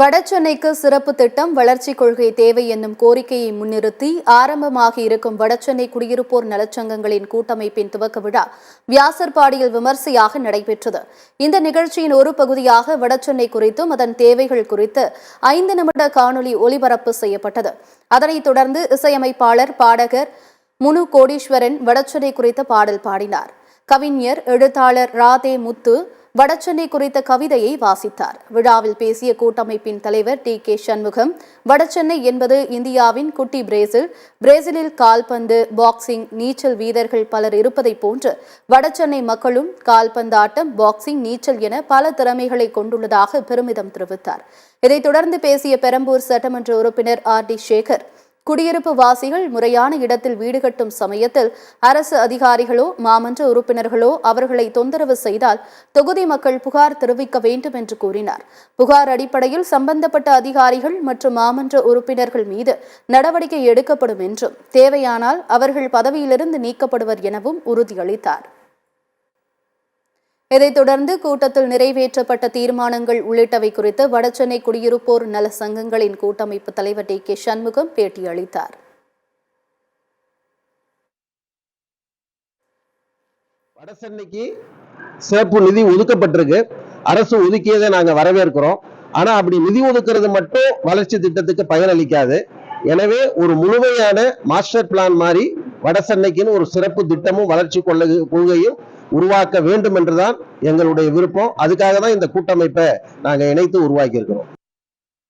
வடசென்னைக்கு சிறப்பு திட்டம் வளர்ச்சிக் கொள்கை தேவை என்னும் கோரிக்கையை முன்னிறுத்தி ஆரம்பமாக இருக்கும் வடசென்னை குடியிருப்போர் நலச்சங்கங்களின் கூட்டமைப்பின் துவக்க விழா வியாசர்பாடியில் விமர்சையாக நடைபெற்றது. இந்த நிகழ்ச்சியின் ஒரு பகுதியாக வடசென்னை குறித்தும் அதன் தேவைகள் குறித்து 5 நிமிட காணொலி ஒலிபரப்பு செய்யப்பட்டது. அதனைத் தொடர்ந்து இசையமைப்பாளர் பாடகர் முனு கோடீஸ்வரன் வடசென்னை குறித்த பாடல் பாடினார். கவிஞர் எழுத்தாளர் ராதே முத்து வடசென்னை குறித்த கவிதையை வாசித்தார். விழாவில் பேசிய கூட்டமைப்பின் தலைவர் டி.கே. சண்முகம், வடசென்னை என்பது இந்தியாவின் குட்டி பிரேசில். பிரேசிலில் கால்பந்து, பாக்ஸிங், நீச்சல் வீரர்கள் பலர் இருப்பதைப் போன்று வடசென்னை மக்களும் கால்பந்தாட்டம், பாக்ஸிங், நீச்சல் என பல திறமைகளை கொண்டுள்ளதாக பெருமிதம் தெரிவித்தார். இதைத் தொடர்ந்து பேசிய பெரம்பூர் சட்டமன்ற உறுப்பினர் ஆர்.டி. சேகர், குடியிருப்பு வாசிகள் முறையான இடத்தில் வீடு கட்டும் சமயத்தில் அரசு அதிகாரிகளோ மாமன்ற உறுப்பினர்களோ அவர்களை தொந்தரவு செய்தால் தொகுதி மக்கள் புகார் தெரிவிக்க வேண்டும் என்று கூறினார். புகார் அடிப்படையில் சம்பந்தப்பட்ட அதிகாரிகள் மற்றும் மாமன்ற உறுப்பினர்கள் மீது நடவடிக்கை எடுக்கப்படும் என்றும் தேவையானால் அவர்கள் பதவியிலிருந்து நீக்கப்படுவர் எனவும் உறுதியளித்தார். இதைத் தொடர்ந்து கூட்டத்தில் நிறைவேற்றப்பட்ட தீர்மானங்கள் உள்ளிட்டவை குறித்து வடசென்னை குடியிருப்போர் நல சங்கங்களின் கூட்டமைப்பு தலைவர் டி.கே. சண்முகம் பேட்டியளித்தார். வடசென்னைக்கு சிறப்பு நிதி ஒதுக்கப்பட்டிருக்கு. அரசு ஒதுக்கியதை நாங்க வரவேற்கிறோம். ஆனா அப்படி நிதி ஒதுக்குறது மட்டும் வளர்ச்சி திட்டத்துக்கு பயனளிக்காது. எனவே ஒரு முழுமையான மாஸ்டர் பிளான் மாதிரி வடசென்னைக்குன்னு ஒரு சிறப்பு திட்டமும் வளர்ச்சி கொள்கையும் உருவாக்க வேண்டும் என்றுதான் எங்களுடைய விருப்பம். அதுக்காக தான் இந்த கூட்டமைப்பை நாங்க இணைத்து உருவாக்கி இருக்கிறோம்.